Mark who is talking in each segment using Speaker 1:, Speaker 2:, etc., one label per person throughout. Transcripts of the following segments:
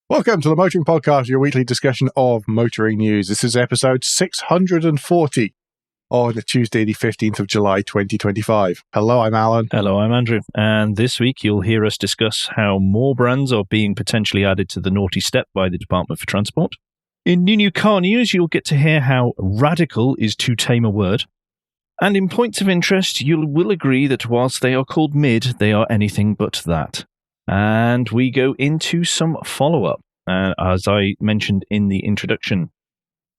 Speaker 1: Welcome to the Motoring Podcast, your weekly discussion of motoring news. This is episode 640 on Tuesday, the 15th of July, 2025. Hello, I'm Alan.
Speaker 2: Hello, I'm Andrew. And this week you'll hear us discuss how more brands are being potentially added to the naughty step by the Department for Transport. In new car news, you'll get to hear how radical is too tame a word. And in points of interest, you will agree that whilst they are called mid, they are anything but that. And we go into some follow-up. As I mentioned in the introduction,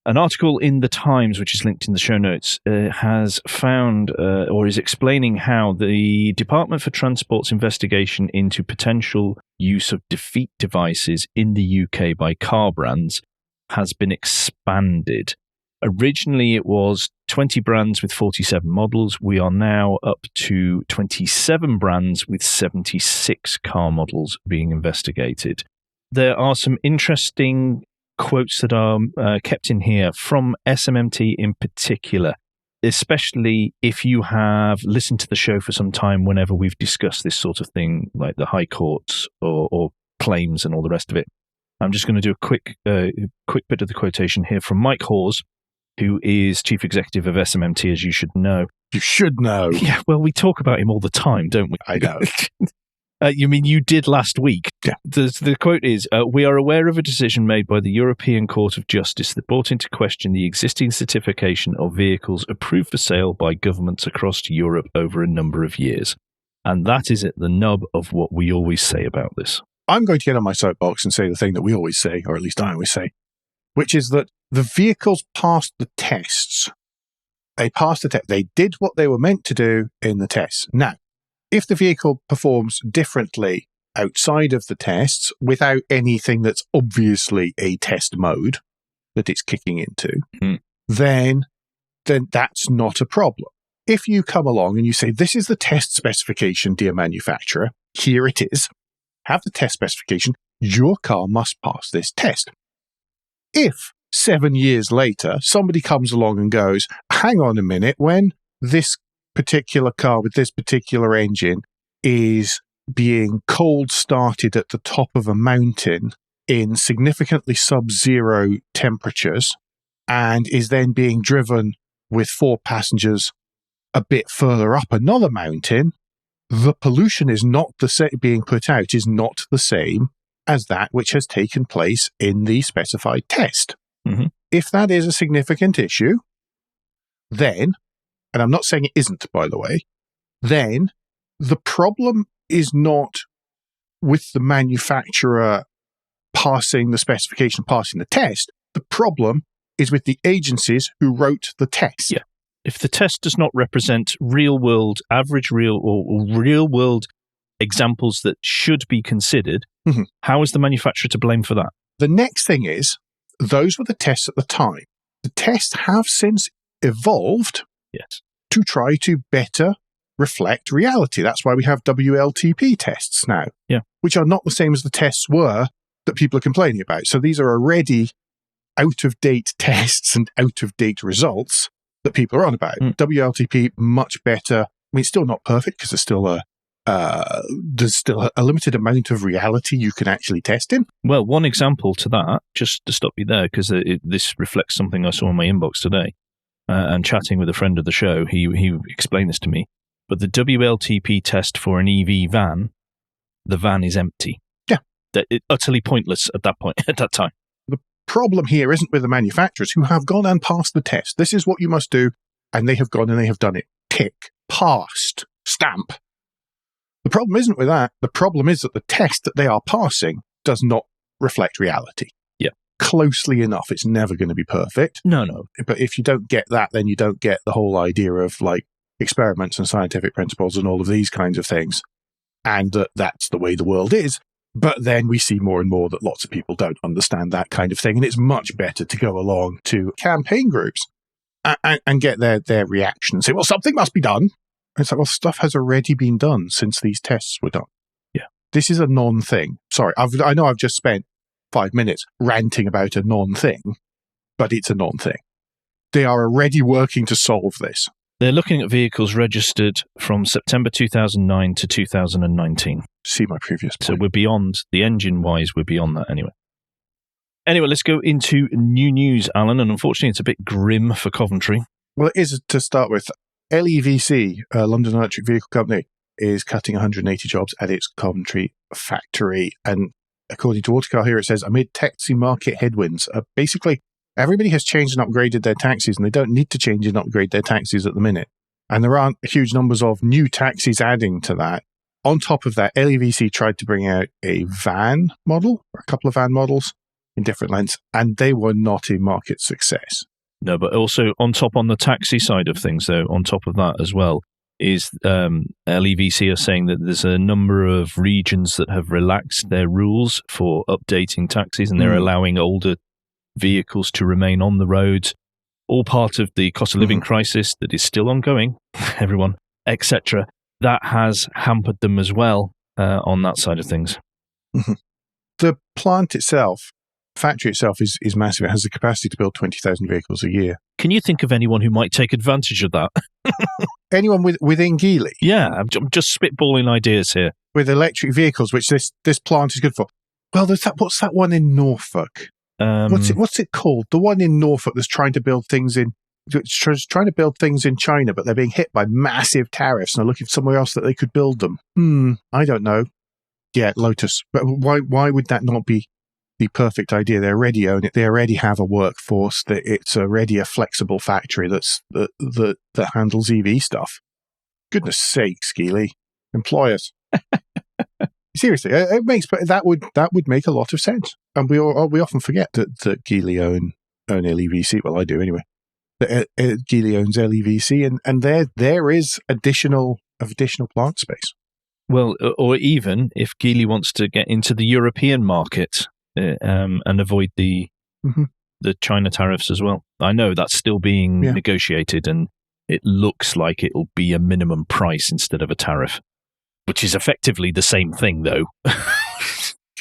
Speaker 2: an article in The Times, which is linked in the show notes, has found or is explaining how the Department for Transport's investigation into potential use of defeat devices in the UK by car brands has been expanded. Originally, it was 20 brands with 47 models. We are now up to 27 brands with 76 car models being investigated. There are some interesting quotes that are kept in here from SMMT in particular, especially if you have listened to the show for some time whenever we've discussed this sort of thing, like the High Courts or claims and all the rest of it. I'm just going to do a quick bit of the quotation here from Mike Hawes, who is Chief Executive of SMMT, as you should know.
Speaker 1: You should know.
Speaker 2: Yeah, well, we talk about him all the time, don't we?
Speaker 1: I know.
Speaker 2: You mean you did last week?
Speaker 1: Yeah.
Speaker 2: The quote is, we are aware of a decision made by the European Court of Justice that brought into question the existing certification of vehicles approved for sale by governments across Europe over a number of years. And that is at the nub of what we always say about this.
Speaker 1: I'm going to get on my soapbox and say the thing that we always say, or at least I always say, which is that the vehicles passed the tests. They passed the test. They did what they were meant to do in the tests. Now, if the vehicle performs differently outside of the tests without anything that's obviously a test mode that it's kicking into, then that's not a problem. If you come along and you say, this is the test specification, dear manufacturer, here it is, have the test specification, your car must pass this test. If 7 years later, somebody comes along and goes, hang on a minute, when this particular car with this particular engine is being cold started at the top of a mountain in significantly sub-zero temperatures and is then being driven with 4 passengers a bit further up another mountain, the pollution is not being put out is not the same as that which has taken place in the specified test.
Speaker 2: Mm-hmm.
Speaker 1: If that is a significant issue, then, and I'm not saying it isn't, by the way, then the problem is not with the manufacturer passing the specification, passing the test. The problem is with the agencies who wrote the test.
Speaker 2: Yeah. If the test does not represent real-world, average real or real-world examples that should be considered, how is the manufacturer to blame for that?
Speaker 1: The next thing is, those were the tests at the time. The tests have since evolved to try to better reflect reality. That's why we have WLTP tests now, which are not the same as the tests were that people are complaining about. So these are already out-of-date tests and out-of-date results that people are on about. WLTP, much better. I mean, it's still not perfect because there's still a limited amount of reality you can actually test in.
Speaker 2: Well, one example to that, just to stop you there, because this reflects something I saw in my inbox today, and chatting with a friend of the show, he explained this to me. But the WLTP test for an EV van, the van is empty.
Speaker 1: Yeah.
Speaker 2: Utterly pointless at that point, at that time.
Speaker 1: The problem here isn't with the manufacturers who have gone and passed the test. This is what you must do, and they have gone and they have done it. Tick. Passed. Stamp. The problem isn't with that. The problem is that the test that they are passing does not reflect reality.
Speaker 2: Yeah.
Speaker 1: Closely enough. It's never going to be perfect.
Speaker 2: No.
Speaker 1: But if you don't get that, then you don't get the whole idea of like experiments and scientific principles and all of these kinds of things. And that's the way the world is. But then we see more and more that lots of people don't understand that kind of thing. And it's much better to go along to campaign groups and get their reaction and say, well, something must be done. And it's like, well, stuff has already been done since these tests were done.
Speaker 2: Yeah.
Speaker 1: This is a non-thing. Sorry, I know I've just spent 5 minutes ranting about a non-thing, but it's a non-thing. They are already working to solve this.
Speaker 2: They're looking at vehicles registered from September 2009 to 2019.
Speaker 1: See my previous point.
Speaker 2: So we're beyond, the engine-wise, we're beyond that anyway. Anyway, let's go into new news, Alan, and unfortunately it's a bit grim for Coventry.
Speaker 1: Well, it is to start with. LEVC, London Electric Vehicle Company, is cutting 180 jobs at its Coventry factory. And according to Autocar here, it says, amid taxi market headwinds. Basically, everybody has changed and upgraded their taxis, and they don't need to change and upgrade their taxis at the minute. And there aren't huge numbers of new taxis adding to that. On top of that, LEVC tried to bring out a van model, or a couple of van models in different lengths, and they were not a market success.
Speaker 2: No, but also on the taxi side of things, though, on top of that as well, is LEVC are saying that there's a number of regions that have relaxed their rules for updating taxis, and they're allowing older vehicles to remain on the roads, all part of the cost of living crisis that is still ongoing, everyone, etc. That has hampered them as well on that side of things.
Speaker 1: The plant itself, factory itself, is massive. It has the capacity to build 20,000 vehicles a year.
Speaker 2: Can you think of anyone who might take advantage of that?
Speaker 1: Anyone within Geely?
Speaker 2: Yeah, I'm just spitballing ideas here. With
Speaker 1: electric vehicles, which this plant is good for. Well, there's that. What's that one in Norfolk? What's it called? The one in Norfolk that's trying to build things in China, but they're being hit by massive tariffs and are looking for somewhere else that they could build them. I don't know. Yeah, Lotus. But why would that not be the perfect idea? They already own it. They already have a workforce. That it's already a flexible factory that handles EV stuff. Goodness sakes, Geely, employers. Seriously, that would make a lot of sense. And we often forget that Geely own LEVC. Well, I do anyway. That Geely owns LEVC, and there is additional plant space.
Speaker 2: Well, or even if Geely wants to get into the European market and avoid the China tariffs as well. I know that's still being negotiated, and it looks like it'll be a minimum price instead of a tariff, which is effectively the same thing, though.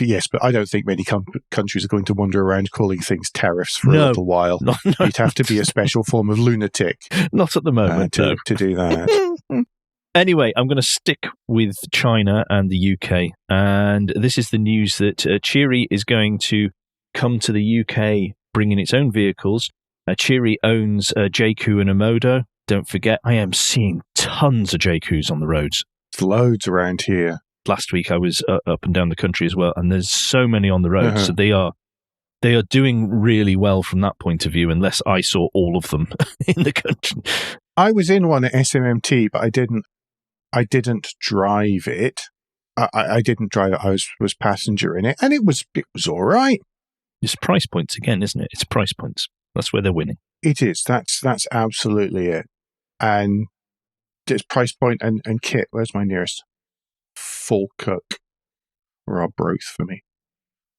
Speaker 1: Yes, but I don't think many countries are going to wander around calling things tariffs for a little while. No. You'd have to be a special form of lunatic.
Speaker 2: Not at the moment,
Speaker 1: to do that.
Speaker 2: Anyway, I'm going to stick with China and the UK, and this is the news that CHERY is going to come to the UK bringing its own vehicles. CHERY owns JQ and Omodo. Don't forget, I am seeing tons of JQs on the roads.
Speaker 1: There's loads around here.
Speaker 2: Last week I was up and down the country as well, and there's so many on the road. So they are doing really well from that point of view, unless I saw all of them in the country.
Speaker 1: I was in one at SMMT, but I didn't drive it. I didn't drive it. I was passenger in it, and it was all right.
Speaker 2: It's price points again, isn't it? It's price points. That's where they're winning.
Speaker 1: It is. That's absolutely it. And it's price point and kit. Where's my nearest? Falkirk or Arbroath for me.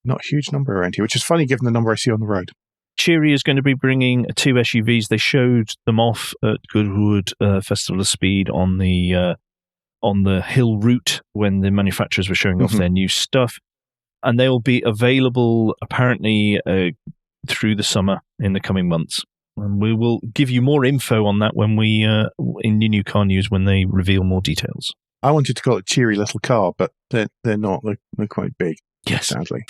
Speaker 1: Not a huge number around here, which is funny given the number I see on the road.
Speaker 2: CHERY is going to be bringing 2 SUVs. They showed them off at Goodwood Festival of Speed on the hill route when the manufacturers were showing off their new stuff. And they will be available apparently through the summer in the coming months. And we will give you more info on that when we in New Car News when they reveal more details.
Speaker 1: I wanted to call it Cheery Little Car, but they're not. They're quite big.
Speaker 2: Yes,
Speaker 1: sadly.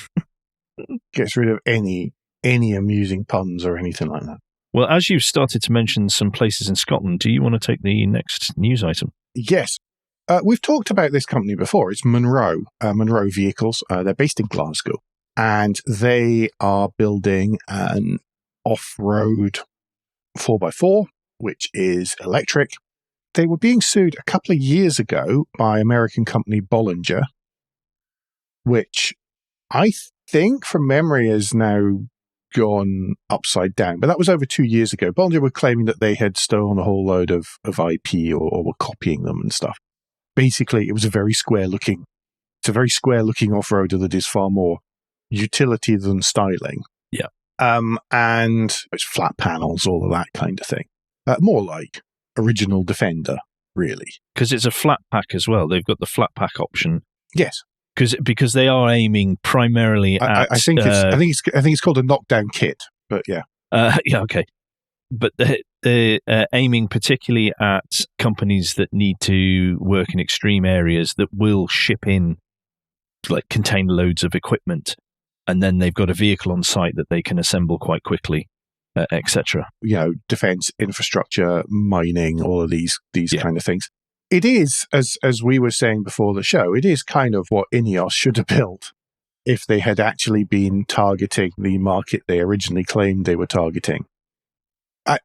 Speaker 1: Gets rid of any amusing puns or anything like that.
Speaker 2: Well, as you've started to mention some places in Scotland, do you want to take the next news item?
Speaker 1: Yes. We've talked about this company before. It's MUNRO, MUNRO Vehicles. They're based in Glasgow, and they are building an off-road 4x4, which is electric. They were being sued a couple of years ago by American company Bollinger, which I think from memory has now gone upside down. But that was over 2 years ago. Bollinger were claiming that they had stolen a whole load of IP or were copying them and stuff. Basically, it was a very square-looking off-roader that is far more utility than styling.
Speaker 2: Yeah.
Speaker 1: And it's flat panels, all of that kind of thing. More like original Defender, really.
Speaker 2: Because it's a flat pack as well. They've got the flat pack option.
Speaker 1: Yes.
Speaker 2: Because they are aiming primarily at...
Speaker 1: I think it's called a knockdown kit, but yeah.
Speaker 2: Yeah, okay. But they're aiming particularly at companies that need to work in extreme areas that will ship in, like, contain loads of equipment. and then they've got a vehicle on site that they can assemble quite quickly, etc.
Speaker 1: Defense, infrastructure, mining, all of these kind of things. It is, as we were saying before the show, it is kind of what Ineos should have built if they had actually been targeting the market they originally claimed they were targeting.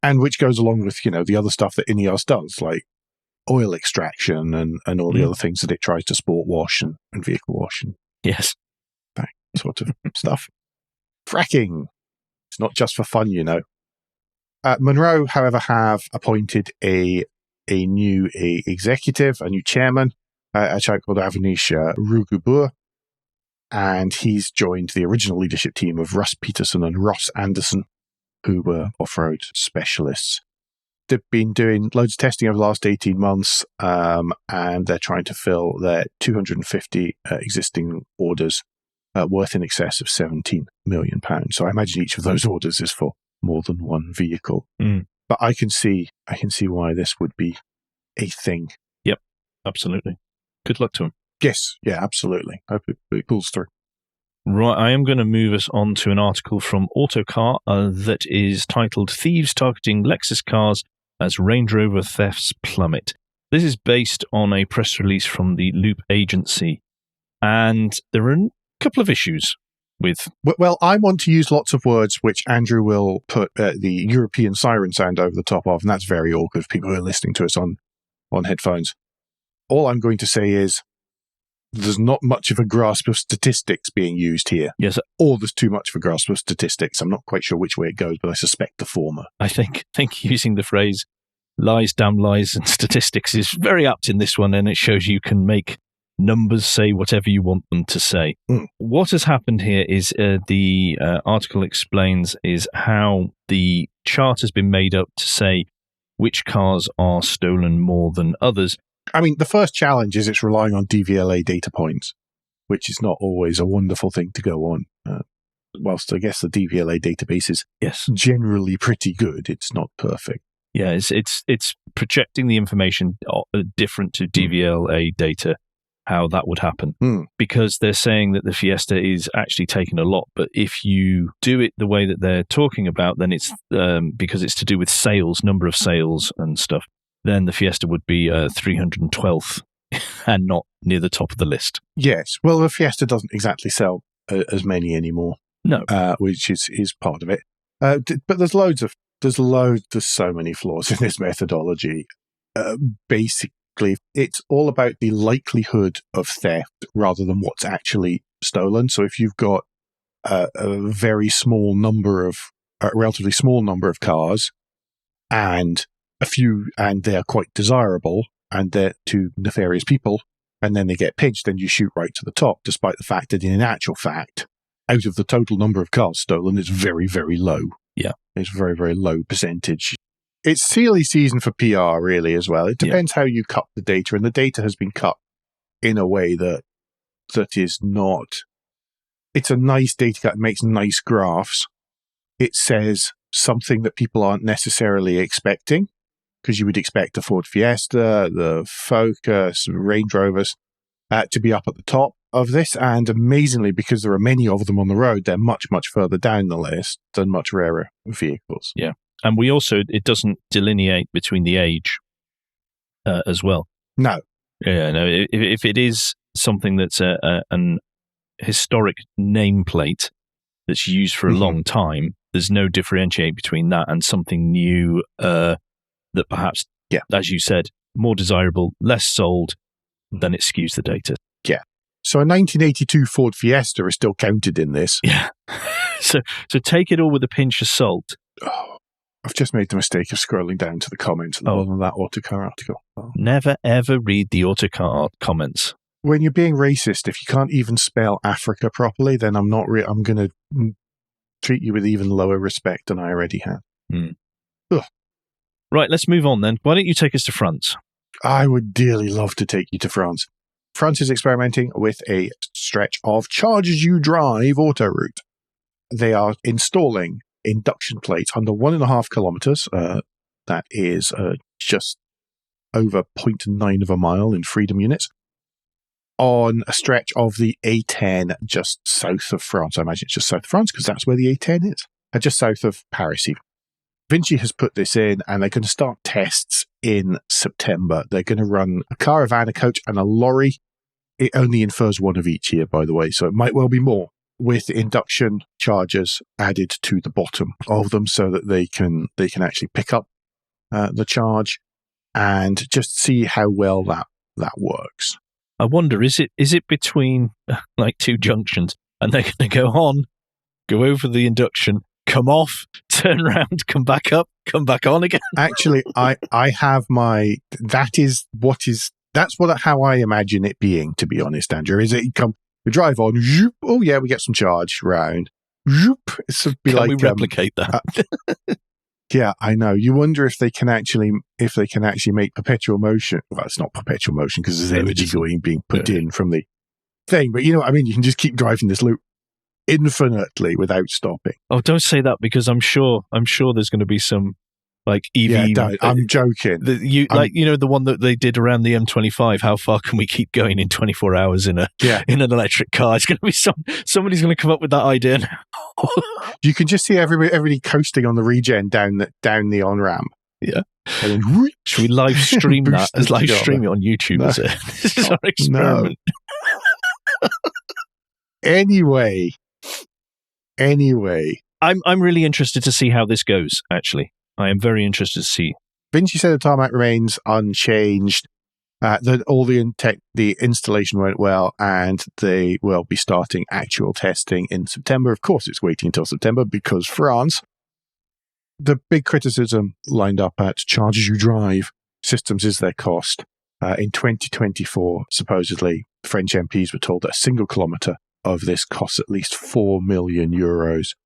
Speaker 1: And which goes along with, the other stuff that Ineos does, like oil extraction and all the other things that it tries to sport wash and vehicle wash. And
Speaker 2: yes.
Speaker 1: That sort of stuff. Fracking. It's not just for fun, MUNRO, however, have appointed a new executive, a new chairman, a chap called Avnish Rugubour, and he's joined the original leadership team of Russ Peterson and Ross Anderson, who were off-road specialists. They've been doing loads of testing over the last 18 months, and they're trying to fill their 250 existing orders worth in excess of £17 million. So I imagine each of those orders is for more than one vehicle. But I can see why this would be a thing.
Speaker 2: Yep, absolutely. Good luck to him.
Speaker 1: Yes, yeah, absolutely. Hope it pulls through.
Speaker 2: Right, I am going to move us on to an article from Autocar that is titled Thieves Targeting Lexus Cars as Range Rover Thefts Plummet. This is based on a press release from the Loop agency, and there are a couple of issues with...
Speaker 1: Well, I want to use lots of words which Andrew will put the European siren sound over the top of, and that's very awkward for people who are listening to us on headphones. All I'm going to say is there's not much of a grasp of statistics being used here.
Speaker 2: Yes.
Speaker 1: Or there's too much of a grasp of statistics. I'm not quite sure which way it goes, but I suspect the former.
Speaker 2: I think using the phrase lies, damn lies, and statistics is very apt in this one, and it shows you can make numbers say whatever you want them to say. What has happened here is the article explains is how the chart has been made up to say which cars are stolen more than others.
Speaker 1: I mean, the first challenge is it's relying on DVLA data points, which is not always a wonderful thing to go on. Whilst I guess the DVLA database is generally pretty good, it's not perfect.
Speaker 2: Yeah, it's projecting the information different to DVLA data, how that would happen. Because they're saying that the Fiesta is actually taking a lot, but if you do it the way that they're talking about, then it's because it's to do with sales, number of sales and stuff, then the Fiesta would be 312th and not near the top of the list. Yes.
Speaker 1: Well, the Fiesta doesn't exactly sell as many anymore.
Speaker 2: No.
Speaker 1: Which is part of it. But there's so many flaws in this methodology. Basically, it's all about the likelihood of theft rather than what's actually stolen. So if you've got a relatively small number of cars and they're quite desirable and they're to nefarious people, and then they get pinched, then you shoot right to the top, despite the fact that in actual fact, out of the total number of cars stolen, it's very, very low.
Speaker 2: Yeah.
Speaker 1: It's a very, very low percentage. It's silly season for PR, really, as well. It depends how you cut the data, and the data has been cut in a way that is not... It's a nice data cut. It makes nice graphs. It says something that people aren't necessarily expecting, because you would expect a Ford Fiesta, the Focus, Range Rovers to be up at the top of this. And amazingly, because there are many of them on the road, they're much, much further down the list than much rarer vehicles.
Speaker 2: Yeah. And it doesn't delineate between the age as well.
Speaker 1: No.
Speaker 2: Yeah, no. If it is something that's an historic nameplate that's used for a long time, there's no differentiate between that and something new that perhaps, as you said, more desirable, less sold, then it skews the data.
Speaker 1: Yeah. So a 1982 Ford Fiesta is still counted in this.
Speaker 2: Yeah. So take it all with a pinch of salt.
Speaker 1: Oh, I've just made the mistake of scrolling down to the comments on that Autocar article. Oh.
Speaker 2: Never, ever read the Autocar comments.
Speaker 1: When you're being racist, if you can't even spell Africa properly, then I'm going to treat you with even lower respect than I already have.
Speaker 2: Right, let's move on then. Why don't you take us to France?
Speaker 1: I would dearly love to take you to France. France is experimenting with a stretch of Charge As You Drive autoroute. They are installing induction plates under 1.5 kilometers. That is just over 0.9 of a mile in freedom units. on a stretch of the A10 just south of France. I imagine it's just south of France because that's where the A10 is, just south of Paris even. Vinci has put this in, and they're going to start tests in September. They're going to run a caravan, a coach, and a lorry. It only infers one of each here, by the way, so it might well be more, with induction chargers added to the bottom of them so that they can actually pick up the charge and just see how well that works.
Speaker 2: I wonder, is it between like two junctions, and they're going to go on, go over the induction, come off, turn around, come back up, come back on again?
Speaker 1: Actually, I have that's how I imagine it being, to be honest, Andrew. Is it we drive on, zoop, oh yeah, we get some charge round, zoop. Can
Speaker 2: we replicate that?
Speaker 1: Yeah, I know. You wonder if they can actually make perpetual motion. Well, it's not perpetual motion because there's energy being put in from the thing. But you know what I mean? You can just keep driving this loop infinitely without stopping.
Speaker 2: Oh, don't say that, because I'm sure there's going to be some like EV.
Speaker 1: Yeah, I'm joking.
Speaker 2: The one that they did around the M25. How far can we keep going in 24 hours in an electric car? It's going to be somebody's going to come up with that idea now.
Speaker 1: You can just see everybody coasting on the regen down the on ramp.
Speaker 2: Yeah.
Speaker 1: And then,
Speaker 2: should we live stream that? Live stream it on YouTube? No. This is our experiment.
Speaker 1: No. Anyway,
Speaker 2: I'm really interested to see how this goes. Actually, I am very interested to see.
Speaker 1: Vinci said the tarmac remains unchanged. That all the installation went well, and they will be starting actual testing in September. Of course, it's waiting until September because France. The big criticism lined up at Charge As You Drive systems is their cost. In 2024, supposedly, French MPs were told that a single kilometre of this costs at least €4 million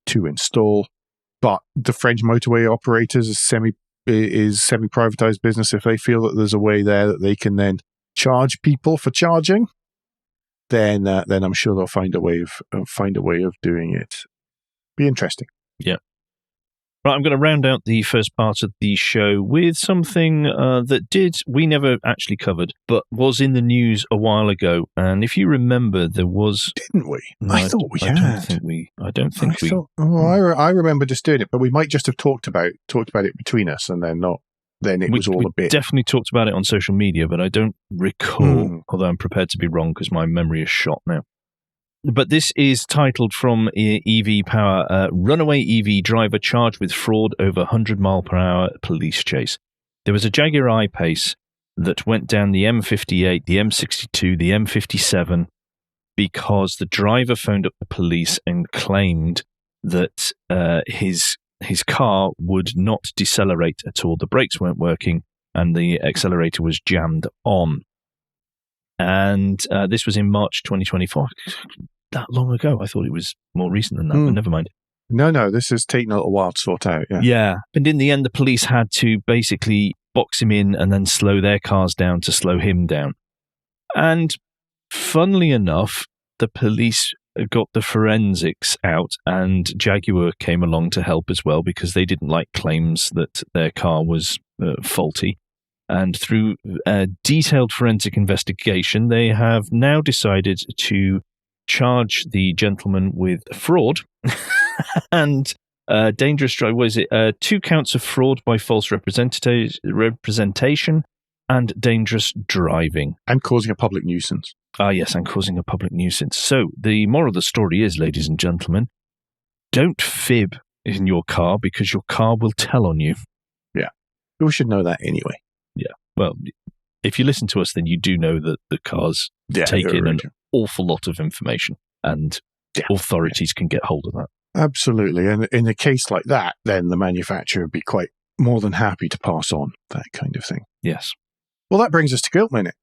Speaker 1: to install. But the French motorway operators is semi-privatized business. If they feel that there's a way there that they can then charge people for charging, then I'm sure they'll find a way of doing it. Be interesting.
Speaker 2: Yeah. Right, I'm going to round out the first part of the show with something that we never actually covered, but was in the news a while ago. And if you remember, there was...
Speaker 1: Didn't we?
Speaker 2: No,
Speaker 1: I thought we had.
Speaker 2: I don't think we...
Speaker 1: I remember just doing it, but we might just have talked about it between us, and then not. Then it was all a bit...
Speaker 2: definitely talked about it on social media, but I don't recall, although I'm prepared to be wrong because my memory is shot now. But this is titled from EV Power, Runaway EV Driver Charged with Fraud Over 100 mile per hour Police Chase. There was a Jaguar I-Pace that went down the M58, the M62, the M57 because the driver phoned up the police and claimed that his car would not decelerate at all. The brakes weren't working and the accelerator was jammed on. And this was in March 2024. That long ago. I thought it was more recent than that, but never mind.
Speaker 1: No, this has taken a little while to sort out.
Speaker 2: Yeah. And in the end, the police had to basically box him in and then slow their cars down to slow him down. And funnily enough, the police got the forensics out, and Jaguar came along to help as well because they didn't like claims that their car was faulty. And through a detailed forensic investigation, they have now decided to charge the gentleman with fraud and dangerous drive. Was it 2 counts of fraud by false representation and dangerous driving?
Speaker 1: And causing a public nuisance.
Speaker 2: Yes, and causing a public nuisance. So the moral of the story is, ladies and gentlemen, don't fib in your car because your car will tell on you.
Speaker 1: Yeah. We should know that anyway.
Speaker 2: Yeah. Well, if you listen to us, then you do know that the cars take in an awful lot of information, and authorities can get hold of that.
Speaker 1: Absolutely. And in a case like that, then the manufacturer would be quite more than happy to pass on that kind of thing.
Speaker 2: Yes.
Speaker 1: Well, that brings us to Guilt Minute.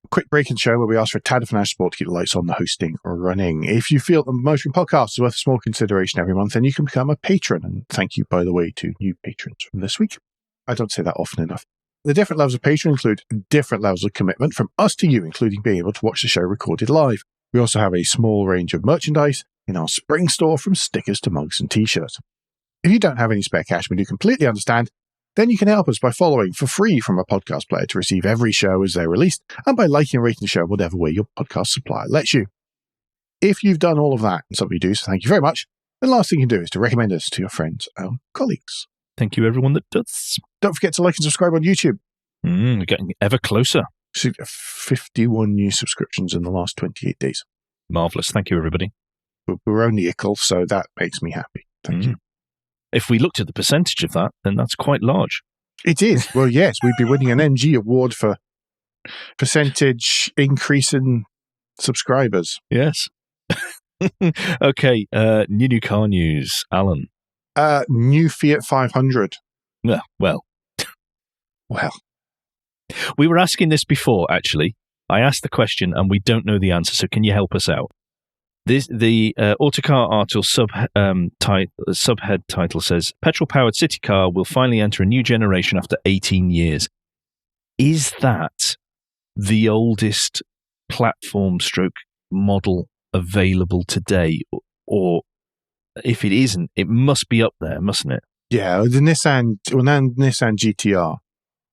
Speaker 1: A quick break in the show where we ask for a tad of financial support to keep the lights on, the hosting running. If you feel the Motoring Podcast is worth a small consideration every month, then you can become a patron. And thank you, by the way, to new patrons from this week. I don't say that often enough. The different levels of patron include different levels of commitment from us to you, including being able to watch the show recorded live. We also have a small range of merchandise in our spring store, from stickers to mugs and t-shirts. If you don't have any spare cash, we do completely understand. then you can help us by following for free from a podcast player to receive every show as they're released, and by liking and rating the show whatever way your podcast supplier lets you. If you've done all of that, and some of you do, so thank you very much, the last thing you can do is to recommend us to your friends and colleagues.
Speaker 2: Thank you, everyone that does.
Speaker 1: Don't forget to like and subscribe on YouTube.
Speaker 2: We're getting ever closer.
Speaker 1: 51 new subscriptions in the last 28 days.
Speaker 2: Marvellous. Thank you, everybody.
Speaker 1: We're only ickle, so that makes me happy. Thank you.
Speaker 2: If we looked at the percentage of that, then that's quite large.
Speaker 1: It is. Well, yes, we'd be winning an MG award for percentage increase in subscribers.
Speaker 2: Yes. Okay, new car news. Alan.
Speaker 1: New Fiat 500.
Speaker 2: Well. We were asking this before, actually. I asked the question and we don't know the answer, so can you help us out? The Autocar article subhead title says, petrol-powered city car will finally enter a new generation after 18 years. Is that the oldest platform stroke model available today? Or if it isn't, it must be up there, mustn't it?
Speaker 1: Yeah, the Nissan GTR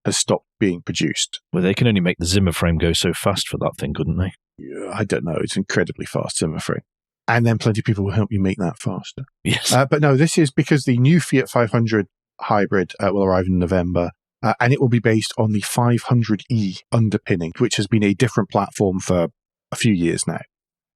Speaker 1: has stopped being produced.
Speaker 2: Well, they can only make the Zimmer frame go so fast for that thing, couldn't they?
Speaker 1: Yeah, I don't know. It's incredibly fast Zimmer frame. And then plenty of people will help you make that faster.
Speaker 2: Yes.
Speaker 1: But no, this is because the new Fiat 500 hybrid will arrive in November, and it will be based on the 500e underpinning, which has been a different platform for a few years now.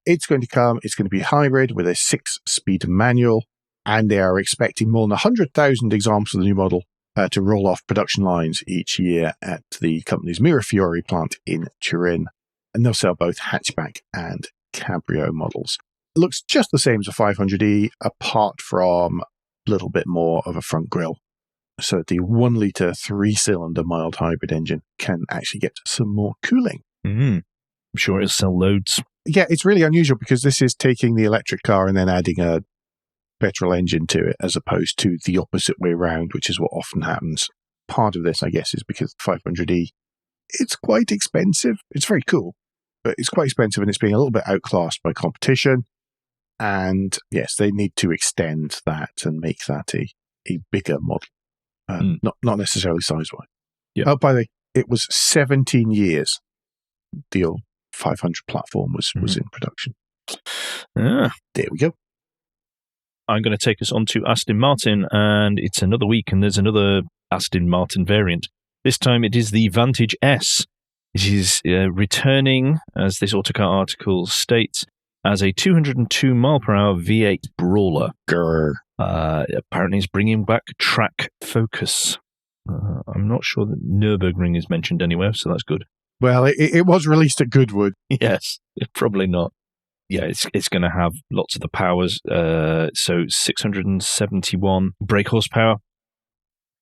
Speaker 1: It's going to be hybrid with a 6-speed manual, and they are expecting more than 100,000 examples of the new model to roll off production lines each year at the company's Mirafiori plant in Turin. And they'll sell both hatchback and cabrio models. It looks just the same as a 500e, apart from a little bit more of a front grille. So the 1-litre 3-cylinder mild hybrid engine can actually get some more cooling.
Speaker 2: I'm sure it'll sell loads.
Speaker 1: Yeah, it's really unusual because this is taking the electric car and then adding a petrol engine to it, as opposed to the opposite way around, which is what often happens. Part of this, I guess, is because 500e, it's quite expensive. It's very cool, but it's quite expensive and it's being a little bit outclassed by competition. And yes, they need to extend that and make that a bigger model, not necessarily size-wise.
Speaker 2: Yeah.
Speaker 1: Oh, by the way, it was 17 years the old 500 platform was in production. There we go.
Speaker 2: I'm going to take us on to Aston Martin, and it's another week, and there's another Aston Martin variant. This time it is the Vantage S. It is returning, as this Autocar article states, as a 202 mile/hour V8 brawler. Apparently it's bringing back track focus. I'm not sure that Nürburgring is mentioned anywhere, so that's good.
Speaker 1: Well, it was released at Goodwood.
Speaker 2: Yes, probably not. Yeah, it's going to have lots of the powers. So 671 brake horsepower.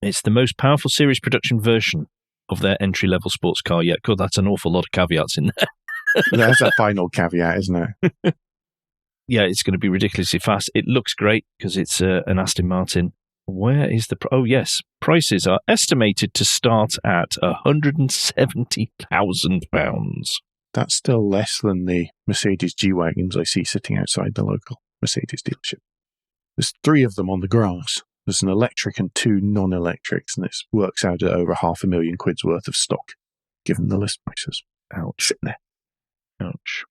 Speaker 2: It's the most powerful series production version of their entry-level sports car yet. God, that's an awful lot of caveats in there.
Speaker 1: That's a final caveat, isn't it?
Speaker 2: Yeah, it's going to be ridiculously fast. It looks great because it's an Aston Martin. Where is the... Oh, yes. Prices are estimated to start at £170,000.
Speaker 1: That's still less than the Mercedes G-Wagons I see sitting outside the local Mercedes dealership. There's 3 of them on the grass. There's an electric and 2 non-electrics, and this works out at over £500,000 worth of stock, given the list prices.
Speaker 2: Ouch.
Speaker 1: Sitting there.
Speaker 2: Ouch.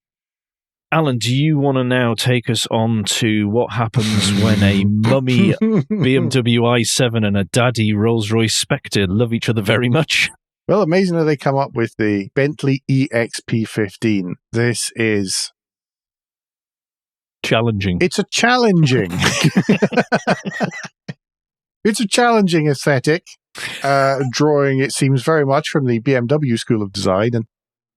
Speaker 2: Alan, do you want to now take us on to what happens when a mummy BMW i7 and a daddy Rolls-Royce Spectre love each other very much?
Speaker 1: Well, amazing that they come up with the Bentley EX P15. This is...
Speaker 2: challenging.
Speaker 1: It's a challenging... It's a challenging aesthetic, drawing, it seems, very much from the BMW School of Design, and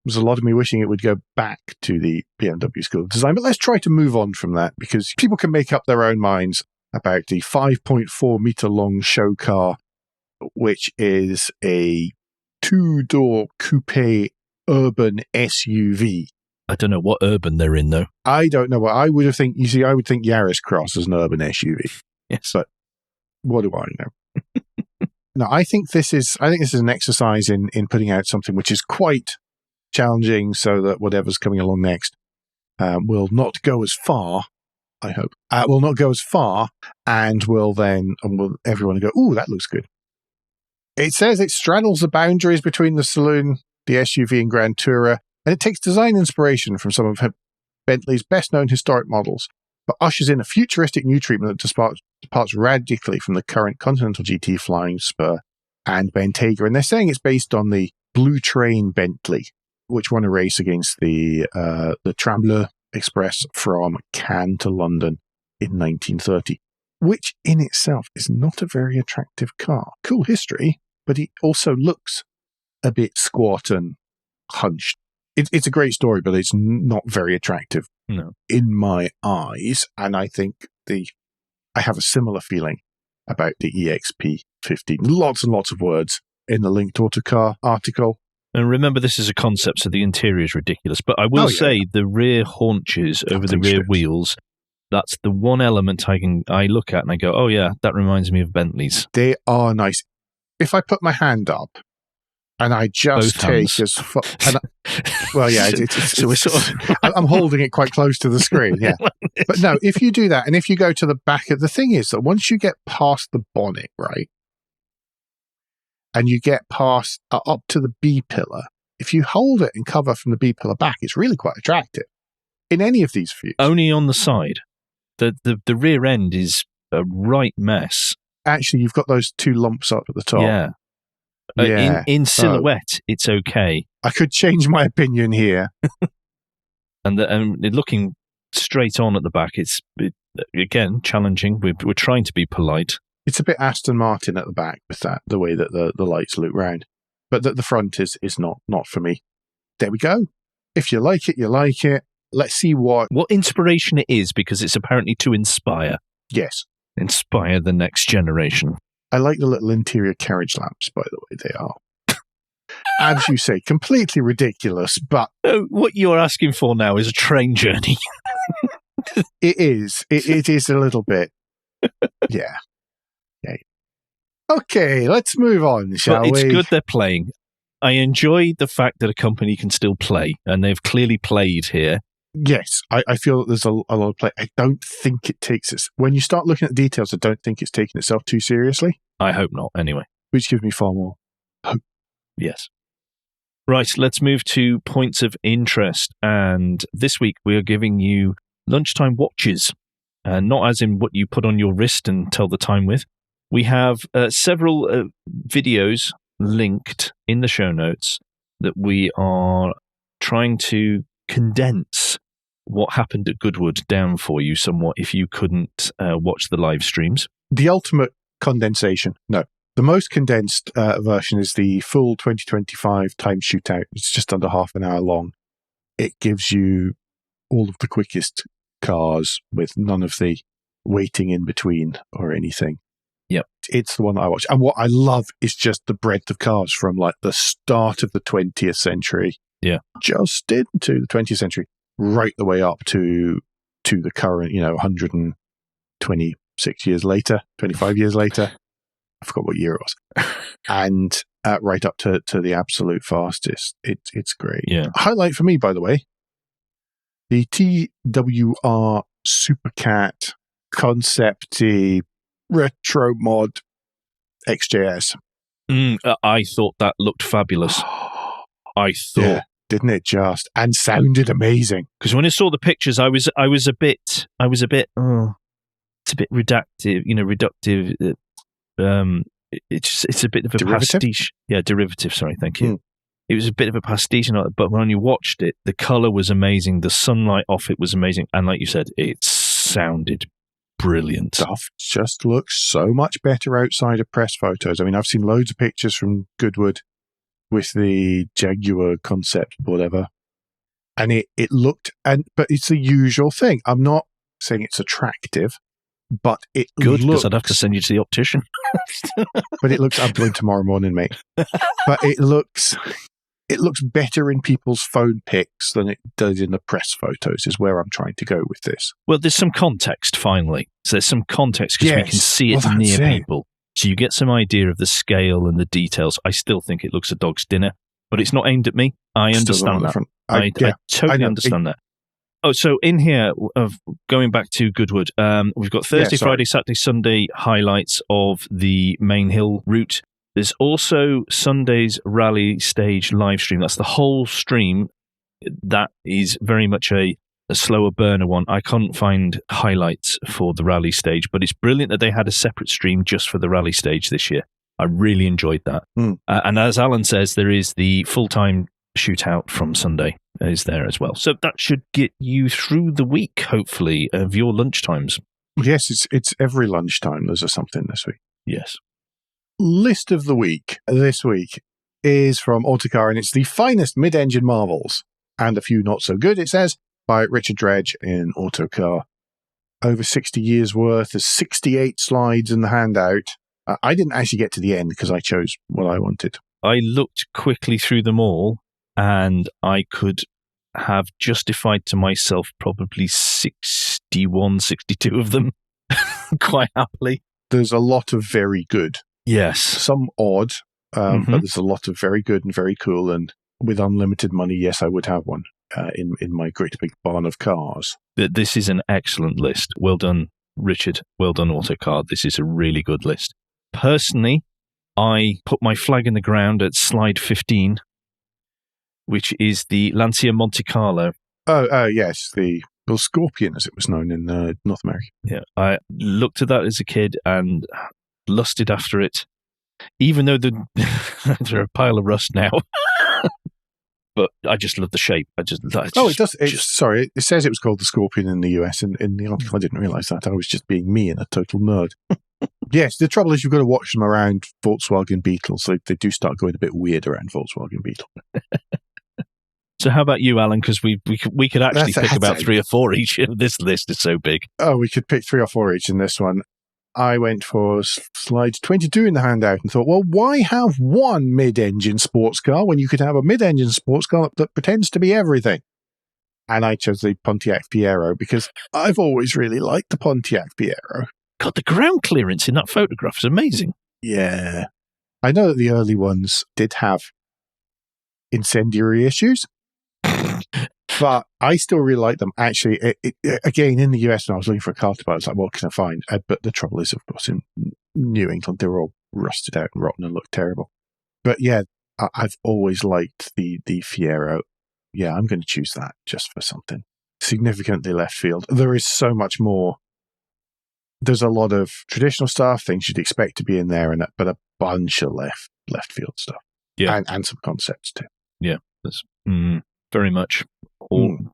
Speaker 1: there's a lot of me wishing it would go back to the BMW School of Design. But let's try to move on from that, because people can make up their own minds about the 5.4 meter long show car, which is a 2-door coupe urban SUV.
Speaker 2: I don't know what urban they're in, though.
Speaker 1: I don't know what I would have think. You see, I would think Yaris Cross as an urban SUV.
Speaker 2: Yes,
Speaker 1: but what do I know? No, I think this is an exercise in putting out something which is quite challenging, so that whatever's coming along next will not go as far. I hope will not go as far, and will everyone go, "Ooh, that looks good." It says it straddles the boundaries between the saloon, the SUV, and Grand Tourer, and it takes design inspiration from some of Bentley's best-known historic models, but ushers in a futuristic new treatment that departs radically from the current Continental GT, Flying Spur, and Bentayga. And they're saying it's based on the Blue Train Bentley, which won a race against the Tremblay Express from Cannes to London in 1930, which in itself is not a very attractive car. Cool history, but it also looks a bit squat and hunched. It's a great story, but it's not very attractive in my eyes. And I think I have a similar feeling about the EXP15. Lots and lots of words in the Linked Autocar article.
Speaker 2: And remember, this is a concept, so the interior is ridiculous. But I will say the rear haunches over the rear wheels, that's the one element I look at and I go, oh yeah, that reminds me of Bentleys.
Speaker 1: They are nice. If I put my hand up and I just take as far... Well, yeah, so we're sort of... I'm holding it quite close to the screen, yeah. But no, if you do that, and if you go to the back of... The thing is that once you get past the bonnet, right, and you get past up to the B-pillar, if you hold it and cover from the B-pillar back, it's really quite attractive. In any of these views.
Speaker 2: Only on the side. The rear end is a right mess.
Speaker 1: Actually, you've got those two lumps up at the top.
Speaker 2: Yeah. In silhouette, it's okay.
Speaker 1: I could change my opinion here.
Speaker 2: and looking straight on at the back, it's again challenging. We're trying to be polite.
Speaker 1: It's a bit Aston Martin at the back with that, the way that the lights loop round. But the front is not for me. There we go. If you like it, you like it. Let's see what
Speaker 2: inspiration it is, because it's apparently to inspire.
Speaker 1: Yes.
Speaker 2: Inspire the next generation.
Speaker 1: I like the little interior carriage lamps, by the way. They are, as you say, completely ridiculous, but...
Speaker 2: What you're asking for now is a train journey.
Speaker 1: It is. It is a little bit. Yeah. Okay, let's move on, shall we?
Speaker 2: It's good they're playing. I enjoy the fact that a company can still play, and they've clearly played here.
Speaker 1: Yes, I feel that there's a lot of play. I don't think it takes it... When you start looking at the details, I don't think it's taking itself too seriously.
Speaker 2: I hope not, anyway.
Speaker 1: Which gives me far more hope.
Speaker 2: Yes. Right, let's move to points of interest. And this week we are giving you lunchtime watches. Not as in what you put on your wrist and tell the time with. We have several videos linked in the show notes that we are trying to condense what happened at Goodwood down for you somewhat if you couldn't watch the live streams.
Speaker 1: The ultimate condensation. No. The most condensed version is the full 2025 time shootout. It's just under half an hour long. It gives you all of the quickest cars with none of the waiting in between or anything.
Speaker 2: Yep.
Speaker 1: It's the one that I watch. And what I love is just the breadth of cars from like the start of the 20th century.
Speaker 2: Yeah. Just
Speaker 1: into the 20th century, right the way up to the current, 126 years later, 25 years later. I forgot what year it was. And right up to the absolute fastest. It's great.
Speaker 2: Yeah.
Speaker 1: Highlight for me, by the way, the TWR Supercat Concept-y Retro Mod XJS.
Speaker 2: I thought that looked fabulous. I thought.
Speaker 1: Yeah, didn't it just? And sounded amazing.
Speaker 2: Because when I saw the pictures, I was a bit, it's a bit reductive, reductive. It's a bit of a pastiche. Yeah, derivative. Sorry, thank you. It was a bit of a pastiche, but when you watched it, the color was amazing. The sunlight off it was amazing, and like you said, it sounded brilliant.
Speaker 1: Stuff just looks so much better outside of press photos. I mean, I've seen loads of pictures from Goodwood with the Jaguar concept, whatever, and it looked, but it's the usual thing. I'm not saying it's attractive, but it
Speaker 2: good
Speaker 1: looks,
Speaker 2: because I'd have to send you to the optician.
Speaker 1: But it looks. I'm going tomorrow morning, mate. But it looks better in people's phone pics than it does in the press photos. Is where I'm trying to go with this.
Speaker 2: Well, there's some context finally. So there's some context because we can see it near people. So you get some idea of the scale and the details. I still think it looks a dog's dinner, but it's not aimed at me. I understand that. I totally understand that. Oh, so in here, going back to Goodwood, we've got Thursday, Friday, Saturday, Sunday highlights of the Main Hill route. There's also Sunday's rally stage live stream. That's the whole stream. That is very much a slower burner one. I couldn't find highlights for the rally stage, but it's brilliant that they had a separate stream just for the rally stage this year. I really enjoyed that. And as Alan says, there is the full-time shootout from Sunday is there as well. So that should get you through the week, hopefully, of your lunchtimes.
Speaker 1: Yes, it's every lunchtime there's something this week.
Speaker 2: Yes.
Speaker 1: List of the week this week is from Autocar, and it's the finest mid-engine marvels and a few not so good, it says, by Richard Dredge in Autocar. Over 60 years worth. There's 68 slides in the handout. I didn't actually get to the end because I chose what I wanted.
Speaker 2: I looked quickly through them all, and I could have justified to myself probably 61, 62 of them quite happily.
Speaker 1: There's a lot of very good.
Speaker 2: Yes.
Speaker 1: Some odd, but there's a lot of very good and very cool. And with unlimited money, yes, I would have one in my great big barn of cars.
Speaker 2: This is an excellent list. Well done, Richard. Well done, Autocar. This is a really good list. Personally, I put my flag in the ground at slide 15, which is the Lancia Monte Carlo.
Speaker 1: Oh, yes, the Scorpion, as it was known in North America.
Speaker 2: Yeah, I looked at that as a kid and lusted after it, even though they're a pile of rust now. But I just love the shape. It does.
Speaker 1: Sorry, it says it was called the Scorpion in the US, and in the article I didn't realise that. I was just being me and a total nerd. Yes, the trouble is you've got to watch them around Volkswagen Beetles. They do start going a bit weird around Volkswagen Beetle.
Speaker 2: So how about you, Alan? Because we could actually pick about 3 or 4 each. This list is so big.
Speaker 1: Oh, we could pick 3 or 4 each in this one. I went for slide 22 in the handout and thought, well, why have one mid-engine sports car when you could have a mid-engine sports car that pretends to be everything? And I chose the Pontiac Fiero because I've always really liked the Pontiac Fiero.
Speaker 2: God, the ground clearance in that photograph is amazing.
Speaker 1: Yeah. I know that the early ones did have incendiary issues, but I still really like them. Actually, again, in the US, when I was looking for a car to buy, I was like, what can I find? But the trouble is, of course, in New England, they were all rusted out and rotten and looked terrible. But yeah, I've always liked the Fiero. Yeah, I'm going to choose that just for something significantly left field. There is so much more. There's a lot of traditional stuff, things you'd expect to be in there, but a bunch of left field stuff. Yeah, and some concepts too.
Speaker 2: Yeah, that's very much.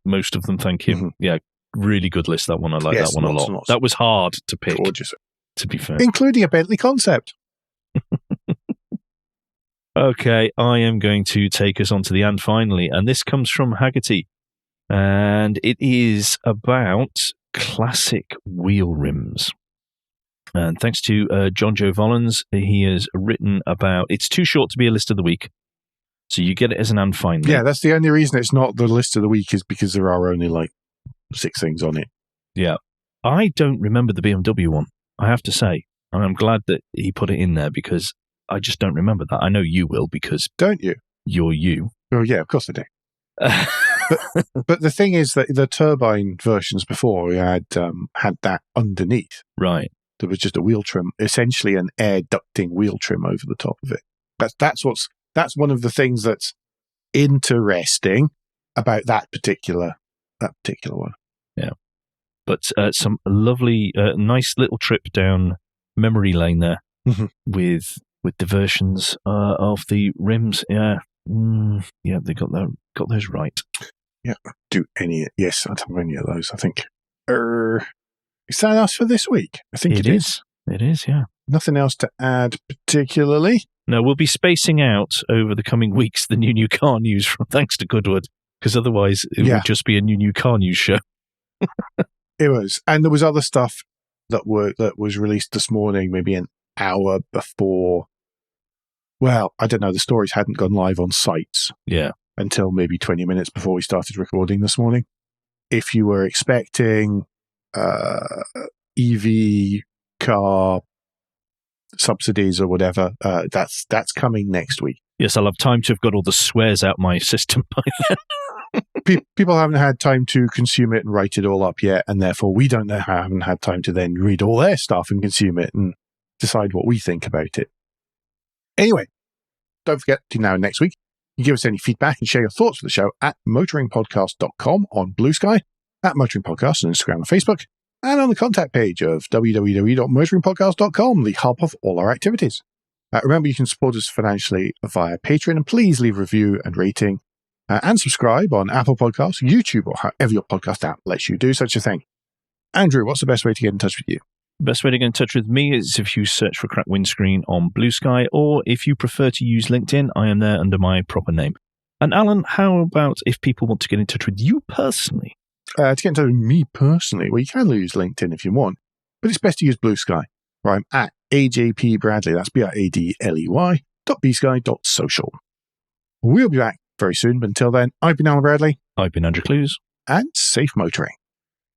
Speaker 2: Most of them, thank you. Mm-hmm. Yeah, really good list, that one. I like that one a lot. That was hard to pick.
Speaker 1: Gorgeous.
Speaker 2: To be fair.
Speaker 1: Including a Bentley concept.
Speaker 2: Okay, I am going to take us on to the and finally, and this comes from Haggerty, and it is about classic wheel rims. And thanks to John Joe Vollins, he has written about, it's too short to be a list of the week, so you get it as an and finally.
Speaker 1: Yeah, that's the only reason it's not the list of the week is because there are only like 6 things on it.
Speaker 2: Yeah. I don't remember the BMW one, I have to say. And I'm glad that he put it in there because I just don't remember that. I know you will because...
Speaker 1: Don't you?
Speaker 2: You're you.
Speaker 1: Oh, yeah, of course I do. but the thing is that the turbine versions before we had that underneath.
Speaker 2: Right.
Speaker 1: There was just a wheel trim, essentially an air ducting wheel trim over the top of it. That's one of the things that's interesting about that particular one.
Speaker 2: Yeah. But some lovely, nice little trip down memory lane there with the versions of the rims. Yeah. Yeah, they got those right.
Speaker 1: Yeah, yes, I don't have any of those, I think. Is that us for this week? I think it is.
Speaker 2: It is, yeah.
Speaker 1: Nothing else to add particularly.
Speaker 2: No, we'll be spacing out over the coming weeks the new car news from thanks to Goodwood, because otherwise it would just be a new car news show.
Speaker 1: It was. And there was other stuff that was released this morning, maybe an hour before. Well, I don't know. The stories hadn't gone live on sites.
Speaker 2: Yeah.
Speaker 1: Until maybe 20 minutes before we started recording this morning. If you were expecting EV car subsidies or whatever, that's coming next week.
Speaker 2: Yes, I'll have time to have got all the swears out my system by then.
Speaker 1: People haven't had time to consume it and write it all up yet, and therefore we haven't had time to then read all their stuff and consume it and decide what we think about it. Anyway, don't forget to now next week, you give us any feedback and share your thoughts for the show at motoringpodcast.com on Blue Sky, at Motoring Podcast on Instagram and Facebook, and on the contact page of www.motoringpodcast.com, the hub of all our activities. Remember, you can support us financially via Patreon, and please leave a review and rating and subscribe on Apple Podcasts, YouTube, or however your podcast app lets you do such a thing. Andrew, what's the best way to get in touch with you?
Speaker 2: The best way to get in touch with me is if you search for Crack Windscreen on Blue Sky, or if you prefer to use LinkedIn, I am there under my proper name. And Alan, how about if people want to get in touch with you personally?
Speaker 1: To get in touch with me personally, well, you can use LinkedIn if you want, but it's best to use Blue Sky, where I'm at AJP Bradley. That's BRADLEY.bsky.social. We'll be back very soon, but until then, I've been Alan Bradley.
Speaker 2: I've been Andrew Clues.
Speaker 1: And safe motoring.